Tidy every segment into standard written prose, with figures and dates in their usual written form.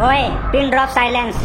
ओए, pin drop silence.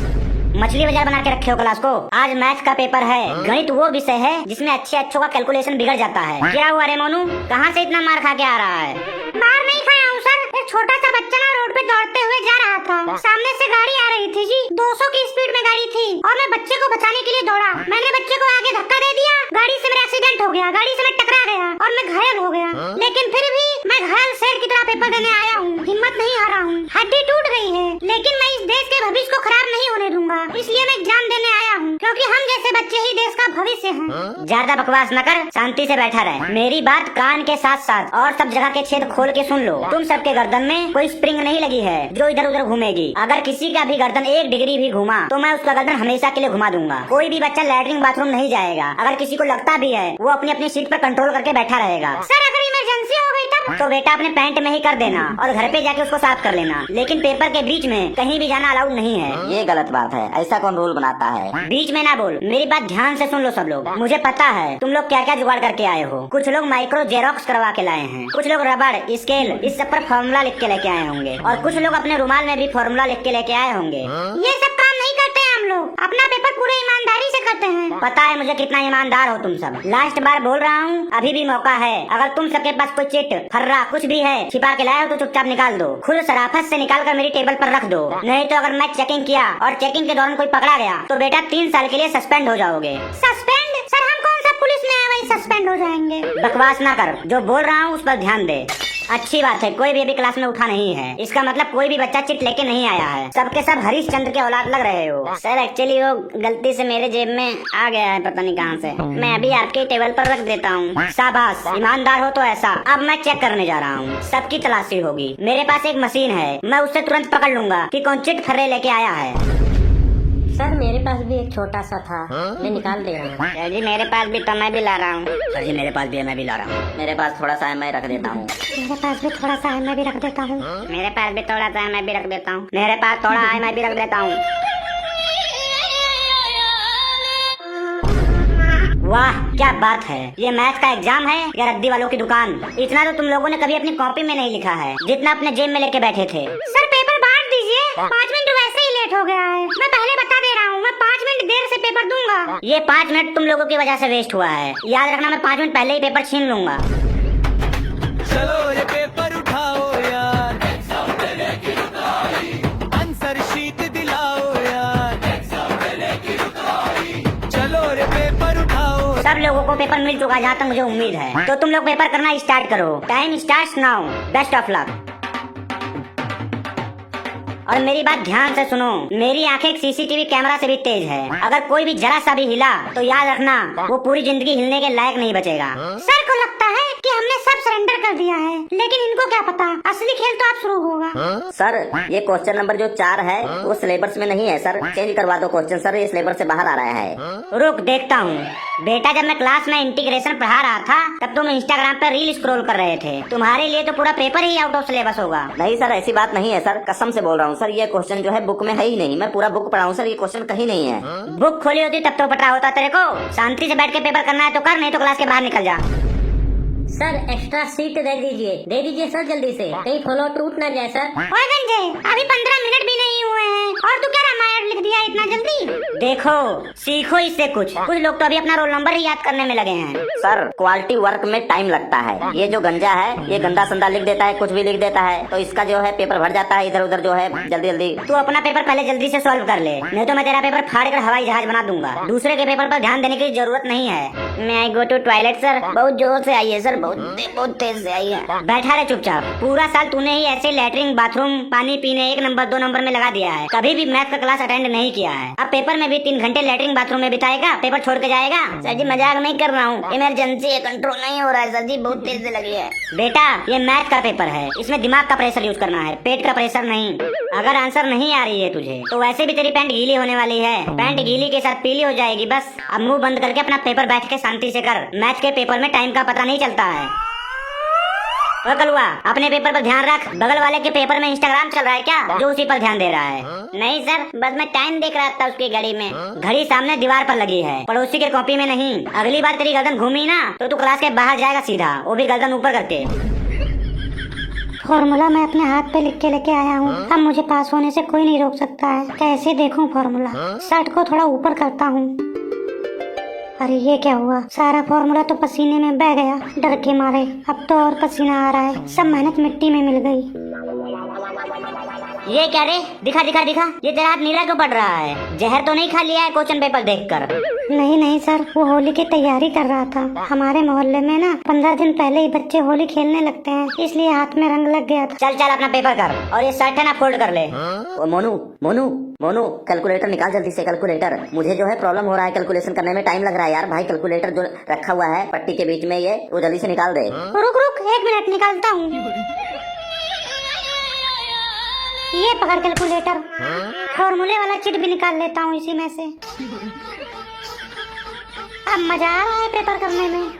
मछली बाजार बना के रखे हो क्लास को। आज मैथ का पेपर है। गणित वो विषय है जिसमें अच्छों का कैलकुलेशन बिगड़ जाता है। क्या हुआ रे मोनू, कहाँ से इतना मार खा के आ रहा है? मार नहीं खाया हूँ सर। एक छोटा सा बच्चा ना रोड पे दौड़ते हुए जा रहा था। सामने से गाड़ी आ रही थी जी, 200 की स्पीड में गाड़ी थी और मैं बच्चे को बचाने के लिए दौड़ा। मैंने बच्चे को आगे धक्का दे दिया, गाड़ी से मेरा एक्सीडेंट हो गया, गाड़ी से मैं टकरा गया और मैं घायल हो गया। लेकिन फिर भी मैं घायल शेर की तरह पेपर देने आया हूँ। हिम्मत नहीं हारा हूँ। हड्डी टूट गई है लेकिन मैं इस देश के भविष्य को खराब नहीं होने दूंगा, इसलिए मैं एग्जाम देने आया हूँ, क्योंकि हम जैसे बच्चे ही देश का भविष्य हैं। ज्यादा बकवास न कर, शांति से बैठा रहे। मेरी बात कान के साथ साथ और सब जगह के छेद खोल के सुन लो। तुम सबके गर्दन में कोई स्प्रिंग नहीं लगी है जो इधर उधर घूमेगी। अगर किसी का भी गर्दन 1 डिग्री भी घूमा तो मैं उसका गर्दन हमेशा के लिए घुमा दूंगा। कोई भी बच्चा लैट्रिन बाथरूम नहीं जाएगा। अगर किसी को लगता भी है वो अपनी अपनी सीट पर कंट्रोल करके बैठा रहेगा। सर अगर इमरजेंसी हो गई तब? तो बेटा अपने पैंट में ही कर देना और घर पे जाके उसको साफ कर लेना। लेकिन पेपर के बीच में कहीं भी जाना अलाउड नहीं है। ये गलत बात है, ऐसा कौन रूल बनाता है? बीच में ना बोल। मेरी बात ध्यान से सुन लो सब लोग। मुझे पता है तुम लोग क्या क्या जुगाड़ करके आए हो। कुछ लोग माइक्रो जेरोक्स करवा के लाए हैं, कुछ लोग रबड़ स्केल इस सब पर फॉर्मूला लिख के लेके आए होंगे और कुछ लोग अपने रुमाल में भी फॉर्मूला लिख के लेके आए होंगे। ये सब काम नहीं करते हैं हम लोग, अपना पेपर पूरे ईमानदारी से करते हैं। पता है मुझे कितना ईमानदार हो तुम सब। लास्ट बार बोल रहा हूँ, अभी भी मौका है। अगर तुम सबके पास कोई चिट फर्रा कुछ भी है छिपा के लाए हो तो चुपचाप निकाल दो। खुद शराफत से निकाल कर मेरी टेबल पर रख दो। नहीं तो अगर मैं चेकिंग किया और चेकिंग के दौरान कोई पकड़ा गया तो बेटा 3 साल के लिए सस्पेंड हो जाओगे। सस्पेंड? सर हम कौन सा पुलिस में आए वही सस्पेंड हो जाएंगे? बकवास ना कर, जो बोल रहा हूँ उस पर ध्यान दे। अच्छी बात है, कोई भी अभी क्लास में उठा नहीं है। इसका मतलब कोई भी बच्चा चिट लेके नहीं आया है। सबके सब हरिश्चंद्र के औलाद लग रहे हो। सर एक्चुअली वो गलती से मेरे जेब में आ गया है, पता नहीं कहाँ से। मैं अभी आपके टेबल पर रख देता हूँ। शाबाश, ईमानदार हो तो ऐसा। अब मैं चेक करने जा रहा हूँ। सबकी तलाशी होगी। मेरे पास एक मशीन है, मैं उससे तुरंत पकड़ लूंगा कि कौन चिट फर्रे लेके आया है। सर मेरे पास भी एक छोटा सा था, मैं निकाल दे रहा हूँ। सर जी मेरे पास भी तो मैं भी ला रहा हूँ। सर जी मेरे पास भी है, मैं भी ला रहा हूँ। मेरे पास थोड़ा सा है, मैं रख देता हूँ। मेरे पास भी थोड़ा सा है, मैं भी रख देता हूँ। मेरे पास भी थोड़ा सा है, मैं भी रख देता हूँ। मेरे पास थोड़ा है, मैं भी रख देता हूँ। वाह क्या बात है। ये मैथ का एग्जाम है या रद्दी वालों की दुकान? इतना तो तुम लोगों ने कभी अपनी कॉपी में नहीं लिखा है जितना अपने जेब में लेके बैठे थे। सर पेपर बांट दीजिए, 5 मिनट वैसे ही लेट हो गया है। मैं पहले बता दे रहा हूँ, मैं 5 मिनट देर से पेपर दूंगा। ये 5 मिनट तुम लोगों की वजह से वेस्ट हुआ है। याद रखना, मैं 5 मिनट पहले ही पेपर छीन लूंगा। चलो ये पेपर उठाओ यार, आंसर शीट दिलाओ यार, चलो रे पेपर उठाओ। सब लोगों को पेपर मिल चुका है जहाँ तक मुझे उम्मीद है। तो तुम लोग पेपर करना स्टार्ट करो। Time starts now. Best of luck. और मेरी बात ध्यान से सुनो, मेरी आंखें एक सीसीटीवी कैमरा से भी तेज है। अगर कोई भी जरा सा भी हिला तो याद रखना वो पूरी जिंदगी हिलने के लायक नहीं बचेगा। सर को लगता है कि हमने सब सरेंडर कर दिया है, लेकिन इनको क्या पता असली खेल तो अब शुरू होगा। सर ये क्वेश्चन नंबर जो 4 है वो सिलेबस में नहीं है सर, चेंज करवा दो क्वेश्चन सर, ये सिलेबस से बाहर आ रहा है। रुक देखता हूँ। बेटा जब मैं क्लास में इंटीग्रेशन पढ़ा रहा था तब तुम इंस्टाग्राम पर रील स्क्रॉल कर रहे थे। तुम्हारे लिए तो पूरा paper he out of syllabus होगा। नहीं सर ऐसी बात नहीं है सर, कसम से बोल रहा हूँ सर, ये क्वेश्चन जो है बुक में है ही नहीं। मैं पूरा बुक पढ़ा हूँ सर, ये क्वेश्चन कहीं नहीं है। बुक खोली होती तब तो पता होता तेरे को। शांति से बैठ के पेपर करना है तो कर, नहीं तो क्लास के बाहर निकल जा। सर एक्स्ट्रा सीट दे दीजिए सर जल्दी से, कहीं फॉलो टूट ना जाए सर। ओए गंजे, अभी 15 मिनट भी नहीं हुए हैं और तू क्या रामायण लिख दिया इतना जल्दी? देखो सीखो इससे कुछ लोग तो अभी अपना रोल नंबर ही याद करने में लगे हैं। सर क्वालिटी वर्क में टाइम लगता है। ये जो गंजा है ये गंदा संदा लिख देता है, कुछ भी लिख देता है, तो इसका जो है पेपर भर जाता है इधर उधर जो है जल्दी जल्दी। तू अपना पेपर पहले जल्दी से सॉल्व कर ले, नहीं तो मैं तेरा पेपर फाड़ कर हवाई जहाज बना दूंगा। दूसरे के पेपर पर ध्यान देने की जरूरत नहीं है। मैं आई गो टू टॉयलेट सर, बहुत जोर से आई है सर, बहुत तेज से आई है। बैठा रहे चुपचाप। पूरा साल तूने ही ऐसे लैट्रिन बाथरूम पानी पीने 1 नंबर 2 नंबर में लगा दिया है। कभी भी मैथ का क्लास अटेंड नहीं किया है। अब पेपर में भी 3 घंटे लैट्रिन बाथरूम में बिताएगा, पेपर छोड़ के जाएगा। सर जी मजाक नहीं कर रहा हूँ, इमरजेंसी है, कंट्रोल नहीं हो रहा है सर जी, बहुत तेज से लगी है। बेटा ये मैथ का पेपर है, इसमें दिमाग का प्रेशर यूज करना है, पेट का प्रेशर नहीं। अगर आंसर नहीं आ रही है तुझे तो वैसे भी तेरी पैंट गीली होने वाली है। पैंट गीली के साथ पीली हो जाएगी। बस अब मुंह बंद करके अपना पेपर बैठ के शांति से कर। मैथ के पेपर में टाइम का पता नहीं चलता है। ओ कलुआ, अपने पेपर पर ध्यान रख। बगल वाले के पेपर में इंस्टाग्राम चल रहा है क्या, जो उसी पर ध्यान दे रहा है? नहीं सर, बस मैं टाइम देख रहा था उसकी घड़ी में। घड़ी सामने दीवार पर लगी है, पड़ोसी के कॉपी में नहीं। अगली बार तेरी गर्दन घूमी ना तो तू क्लास के बाहर जाएगा सीधा, वो भी गर्दन ऊपर करके। फॉर्मूला मैं अपने हाथ पे लिख के लेके आया हूँ। अब मुझे पास होने से कोई नहीं रोक सकता है। कैसे देखूं फॉर्मूला? शर्ट को थोड़ा ऊपर करता हूँ। अरे ये क्या हुआ? सारा फॉर्मूला तो पसीने में बह गया डर के मारे। अब तो और पसीना आ रहा है। सब मेहनत मिट्टी में मिल गई। ये क्या रे? दिखा दिखा दिखा, ये तेरा हाथ नीला क्यों पड़ रहा है? जहर तो नहीं खा लिया है क्वेश्चन पेपर देखकर? नहीं नहीं सर, वो होली की तैयारी कर रहा था। हमारे मोहल्ले में ना 15 दिन पहले ही बच्चे होली खेलने लगते हैं, इसलिए हाथ में रंग लग गया था। चल चल अपना पेपर कर, और ये शर्ट है ना फोल्ड कर ले। ओ मोनू मोनू मोनू, कैलकुलेटर निकाल जल्दी से। कैलकुलेटर, मुझे जो है प्रॉब्लम हो रहा है, कैलकुलेशन करने में टाइम लग रहा है यार। भाई कैलकुलेटर जो रखा हुआ है पट्टी के बीच में, ये वो जल्दी से निकाल दे। रुक रुक 1 मिनट निकालता हूँ। ये पकड़ कैलकुलेटर। फॉर्मूले वाला चिट भी निकाल लेता हूँ इसी में से। अब मजा आ रहा है पेपर करने में।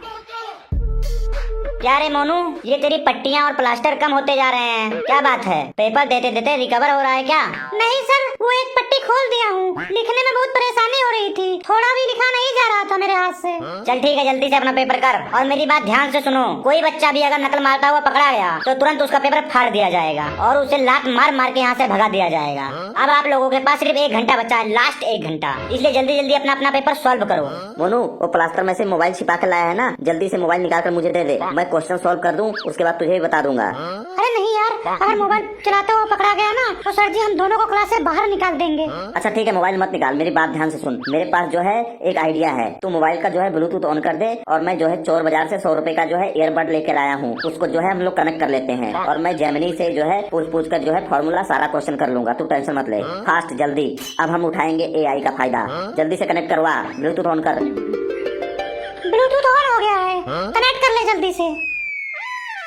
क्या रे मोनू, ये तेरी पट्टियाँ और प्लास्टर कम होते जा रहे हैं, क्या बात है? पेपर देते देते रिकवर हो रहा है क्या? नहीं सर, वो एक पट्टी खोल दिया हूँ। लिखने में बहुत परेशानी हो रही थी, थोड़ा भी लिखा नहीं जा रहा था मेरे हाथ से। चल ठीक है, जल्दी से अपना पेपर कर। और मेरी बात ध्यान से सुनो, कोई बच्चा भी अगर नकल मारता हुआ पकड़ा गया तो तुरंत उसका पेपर फाड़ दिया जाएगा और उसे लात मार मार के यहाँ से भगा दिया जाएगा। अब आप लोगों के पास सिर्फ 1 घंटा बचा है, लास्ट 1 घंटा, इसलिए जल्दी जल्दी अपना अपना पेपर सॉल्व करो। मोनू, वो प्लास्टर में से मोबाइल छिपा कर लाया है ना, जल्दी से मोबाइल निकाल कर मुझे दे दे। मैं क्वेश्चन सॉल्व कर दूं, उसके बाद तुझे भी बता दूंगा। अरे नहीं यार, अगर मोबाइल चलाते हुए पकड़ा गया ना तो सर जी हम दोनों को क्लास से बाहर निकाल देंगे। अच्छा ठीक है, मोबाइल मत निकाल, मेरी बात ध्यान से सुन। मेरे पास जो है एक आइडिया है। तू मोबाइल का जो है ब्लूटूथ ऑन कर दे, और मैं जो है चोर बाजार से 100 रुपए का जो है ईयरबड लेकर आया हूँ, उसको जो है हम लोग कनेक्ट कर लेते हैं, और मैं जेमिनी से जो है पूछ कर जो है फॉर्मूला सारा क्वेश्चन कर लूंगा। तू टेंशन मत ले, फास्ट जल्दी। अब हम उठाएंगे AI का फायदा। जल्दी से कनेक्ट करवा, ब्लूटूथ ऑन कर। ब्लूटूथ ऑन हो गया है, कनेक्ट कर ले जल्दी से।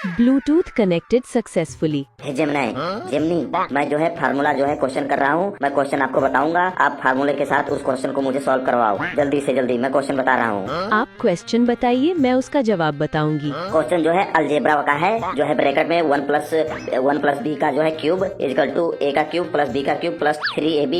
Bluetooth connected successfully. Hey Gemini, मैं जो है फार्मूला जो है क्वेश्चन कर रहा हूँ। मैं क्वेश्चन आपको बताऊंगा, आप फार्मूले के साथ उस क्वेश्चन को मुझे सॉल्व करवाओ। जल्दी से जल्दी, मैं क्वेश्चन बता रहा हूँ। आप क्वेश्चन बताइए, मैं उसका जवाब बताऊंगी। क्वेश्चन जो है अलजेब्रा का है, जो है ब्रैकेट में 1 + b का जो है क्यूब इक्वल टू a का क्यूब प्लस b का क्यूब प्लस 3ab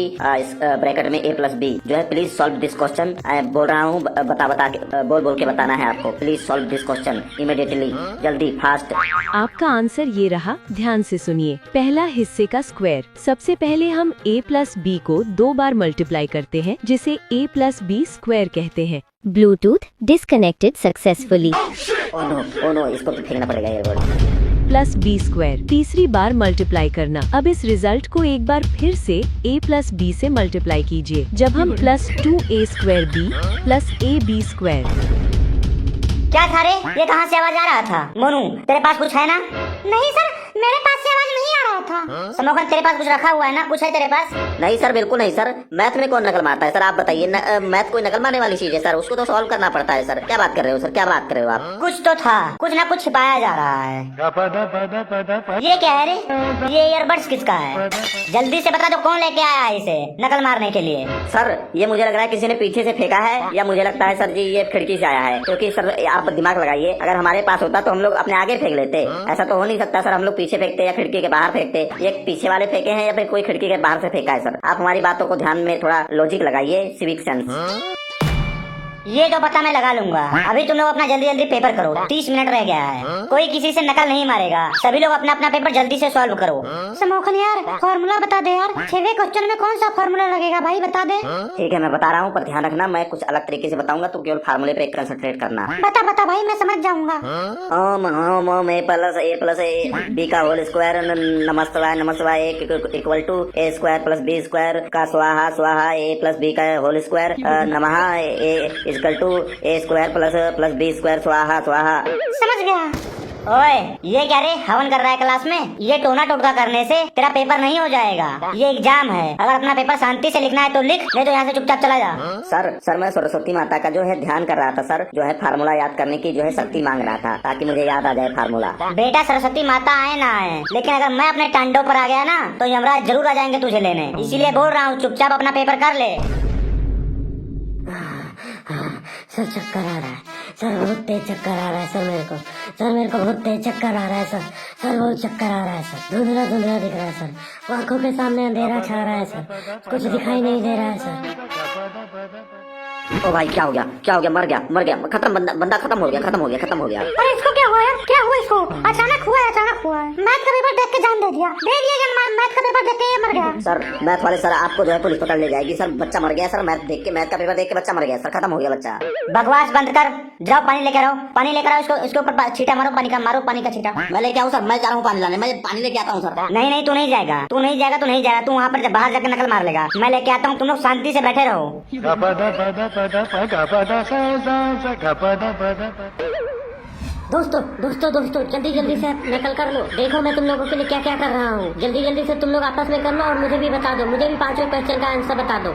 ब्रैकेट में a + b। जो है प्लीज सॉल्व दिस क्वेश्चन। बोल रहा हूँ, बोल के बताना है आपको। Please solve this question immediately, जल्दी फास्ट। आपका आंसर ये रहा, ध्यान से सुनिए। पहला हिस्से का स्क्वायर। सबसे पहले हम a + b को 2 बार मल्टीप्लाई करते हैं, जिसे a + b स्क्वायर कहते हैं। Bluetooth disconnected successfully. Oh no, इसको तो फेंकना पड़ेगा ईयरबड। Plus b square. तीसरी बार मल्टीप्लाई करना। अब इस रिजल्ट को एक बार फिर से a + b से मल्टीप्लाई कीजिए। जब हम +2a² b + ab स्क्वायर। क्या था रे? ये कहाँ से आवाज आ रहा था? मोनू, तेरे पास कुछ है ना? नहीं सर, मेरे पास से आवाज नहीं आ रहा था। समोखन, तेरे पास कुछ रखा हुआ है ना? कुछ है तेरे पास? नहीं सर, बिल्कुल नहीं सर। मैथ में कौन नकल मारता है सर? आप बताइए। मैथ कोई नकल मारने वाली चीज है सर? उसको तो सॉल्व करना पड़ता है सर। क्या बात कर रहे हो सर? क्या बात कर रहे हो आप? कुछ तो था, कुछ ना कुछ छिपाया जा रहा है। ये क्या है रे? ये ईयरबड्स किसका है? जल्दी से बता दो, कौन लेके आया है इसे नकल मारने के लिए? सर, ये मुझे लग रहा है किसी ने पीछे से फेंका है, या मुझे लगता है सर जी ये खिड़की से आया है। क्योंकि सर आप दिमाग लगाइए, अगर हमारे पास होता तो हम लोग अपने आगे फेंक लेते। ऐसा तो हो नहीं सकता सर, हम लोग पीछे फेंकते या खिड़की के बाहर फेंकते। ये पीछे वाले फेंके हैं या फिर कोई खिड़की के बाहर से फेंका है सर? आप हमारी बातों को ध्यान में थोड़ा लॉजिक लगाइए, सिविक सेंस। ये तो पता मैं लगा लूंगा। अभी तुम लोग अपना जल्दी जल्दी पेपर करो, 30 मिनट रह गया है। कोई किसी से नकल नहीं मारेगा, सभी लोग अपना अपना पेपर जल्दी से सॉल्व करो। समोखन यार, फॉर्मूला बता दे यार। 6वें क्वेश्चन में कौन सा फॉर्मूला लगेगा भाई, बता दे। ठीक है, मैं बता रहा हूँ, पर ध्यान रखना, मैं कुछ अलग तरीके से बताऊंगा, तो केवल फार्मूले पे कंसंट्रेट करना। बता भाई, मैं समझ जाऊंगा। ओम a + a b का होल स्क्वायर नमस्तवाय इक्वल टू a² + b² का स्वाहा a + b का होल स्क्वायर नमः a equal to a² + b² स्वाहा। समझ गया। ओए, ये क्या रे हवन कर रहा है क्लास में? ये टोना टोटका करने से तेरा पेपर नहीं हो जाएगा। ये एग्जाम है, अगर अपना पेपर शांति से लिखना है तो लिख, नहीं तो यहाँ से चुपचाप चला जा। सर मैं सरस्वती माता का जो है ध्यान कर रहा था सर, जो है फार्मूला याद करने की जो है शक्ति मांग रहा था, ताकि मुझे याद आ जाए फार्मूला। बेटा, सरस्वती माता आए ना आए, लेकिन अगर मैं अपने टांडों पर आ गया ना तो यमराज जरूर आ जाएंगे तुझे लेने। इसीलिए बोल रहा हूँ, चुपचाप अपना पेपर कर ले। सर चक्कर आ रहा है सर, बहुत तेज चक्कर आ रहा है सर मेरे को बहुत तेज चक्कर आ रहा है सर बहुत चक्कर आ रहा है सर। धुंधला दिख रहा है सर, आंखों के सामने अंधेरा छा रहा है सर, कुछ दिखाई नहीं दे रहा है सर। ओ भाई क्या हो गया, क्या हो गया? मर गया, खत्म, बंदा खत्म हो गया। अरे इसको क्या हुआ यार, क्या हुआ इसको? अचानक हुआ है। मैथ का पेपर देख के जान दे दिया मैथ का पेपर देख के ये मर गया। सर मैथ वाले सर, आपको जो है पुलिस पकड़ ले जाएगी सर। बच्चा मर गया सर, मैथ का पेपर देख के बच्चा मर गया सर, खत्म हो गया बच्चा। बकवास बंद कर, जाओ पानी लेकर आओ, इसके ऊपर छींटा मारो पानी का छींटा। मैं लेके आऊँ सर, मैं जा रहा हूँ पानी लाने, मैं पानी लेके आता हूँ सर। नहीं तू नहीं जाएगा, तू वहाँ पर बाहर जाकर नकल मार लेगा। मैं लेके आता हूँ, तुम लोग शांति से बैठे रहो। दोस्तों जल्दी से नकल कर लो। देखो मैं तुम लोगों के लिए क्या क्या कर रहा हूँ। जल्दी से तुम लोग आपस में कर लो और मुझे भी बता दो। मुझे भी 5वें क्वेश्चन का आंसर बता दो।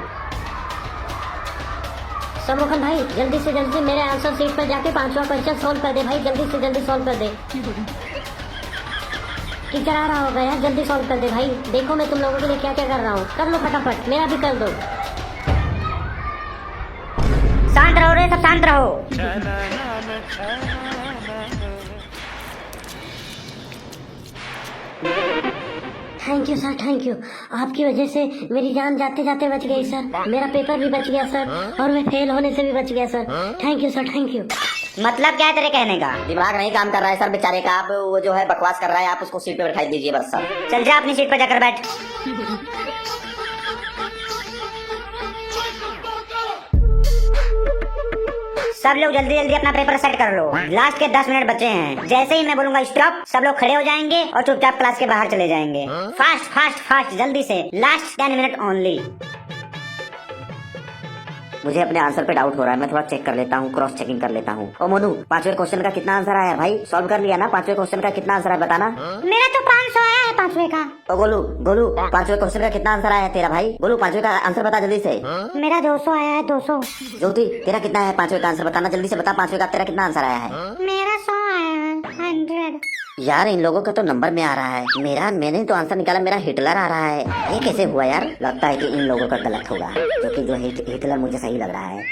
समोखन भाई जल्दी से मेरे आंसर शीट पर जाके 5वां क्वेश्चन सोल्व कर दे भाई। जल्दी से सोल्व कर दे। टीचर आ रहा होगा यार, जल्दी सोल्व कर दे भाई। देखो मैं तुम लोगों के लिए क्या क्या कर रहा हूँ। कर लो फटाफट, मेरा भी कर दो। शांत रहो रे, सब शांत रहो। Thank you sir, thank you. आपकी वजह से मेरी जान जाते जाते बच गई सर। मेरा पेपर भी बच गया सर, और मैं फेल होने से भी बच गया sir. Thank you sir, thank you. मतलब क्या है तेरे कहने का? दिमाग नहीं काम कर रहा है सर बेचारे का। आप वो जो है बकवास कर रहा है, आप उसको सीट पे बैठाई दीजिए बस सर। चल जा अपनी सीट पर जाकर बैठ। सब लोग जल्दी अपना पेपर सेट कर लो। लास्ट के 10 मिनट बचे हैं। जैसे ही मैं बोलूंगा स्टॉप, सब लोग खड़े हो जाएंगे और चुपचाप क्लास के बाहर चले जाएंगे। फास्ट जल्दी से। Last 10 minute only. मुझे अपने आंसर पे डाउट हो रहा है, मैं थोड़ा चेक कर लेता हूँ, क्रॉस चेकिंग कर लेता हूँ। ओ मोनू, 5वें क्वेश्चन का कितना आंसर आया भाई? सॉल्व कर लिया ना? 5वें क्वेश्चन का कितना आंसर है बताना। मेरा तो 500 आया है 5वें का। ओ गोलू 5वें क्वेश्चन का कितना आंसर आया है तेरा भाई? गोलू 5वें का आंसर बता जल्दी से। मेरा 200 आया है, 200। ज्योति तेरा कितना है 5वें का आंसर बताना जल्दी से बता। 5वें का तेरा कितना आंसर आया है? मेरा 100 आया है, 100। यार इन लोगों का तो नंबर में आ रहा है, मैंने तो आंसर निकाला, मेरा हिटलर आ रहा है। ये कैसे हुआ यार? लगता है कि इन लोगों का गलत होगा, क्योंकि जो हिटलर मुझे सही लग रहा है।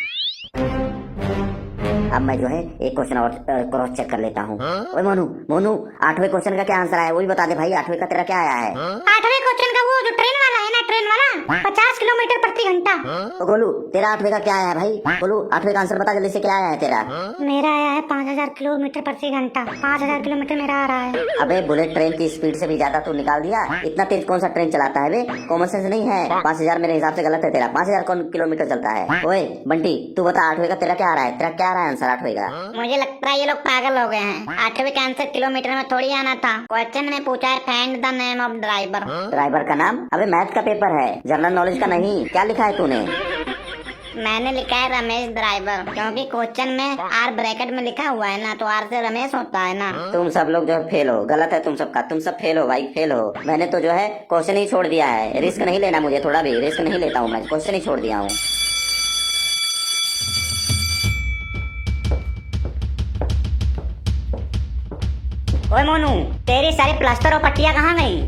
अब मैं जो है एक क्वेश्चन और क्रॉस चेक कर लेता हूँ। ओए मोनू 8वें क्वेश्चन का क्या आंसर आया? वही बता दे भाई। 8वें का तेरा क्या आया है? 8वें क्वेश्चन का वो जो ट्रेन वाला है ना, ट्रेन वाला 50 किलोमीटर प्रति घंटा। तो गोलू तेरा 8वें का क्या आया है भाई? गोलू 8वें का आंसर बता जल्दी से, क्या आया है तेरा? मेरा आया है 5000 किलोमीटर प्रति घंटा। 5000 किलोमीटर मेरा आ रहा है। अबे बुलेट ट्रेन की स्पीड से भी ज्यादा तू निकाल दिया। इतना तेज कौन सा ट्रेन चलाता है बे? कॉमन सेंस नहीं है। 5000 मेरे हिसाब से गलत है तेरा। 5000 कौन किलोमीटर चलता है? ओए बंटी तू बता 8वें का तेरा क्या आ रहा है? तेरा क्या आ रहा है आंसर 8वें का? मुझे लगता है ये लोग पागल हो गए हैं। 8वें का आंसर किलोमीटर में थोड़ी आना था। क्वेश्चन में पूछा है find the name of driver. Driver का नाम? अबे मैथ का पेपर है, जनरल नॉलेज का नहीं। क्या लिखा है तूने? मैंने लिखा है रमेश ड्राइवर, क्योंकि क्वेश्चन में आर ब्रैकेट में लिखा हुआ है ना, तो आर से रमेश होता है ना। तुम सब लोग जो है फेल हो। गलत है तुम सबका, तुम सब फेल हो भाई, फेल हो। मैंने तो जो है क्वेश्चन ही छोड़ दिया है। रिस्क नहीं लेना मुझे, थोड़ा भी रिस्क नहीं लेता हूँ मैं। क्वेश्चन ही छोड़ दिया हूँ। ओए मोनू, तेरी सारी प्लास्टर और पट्टियां कहाँ गई?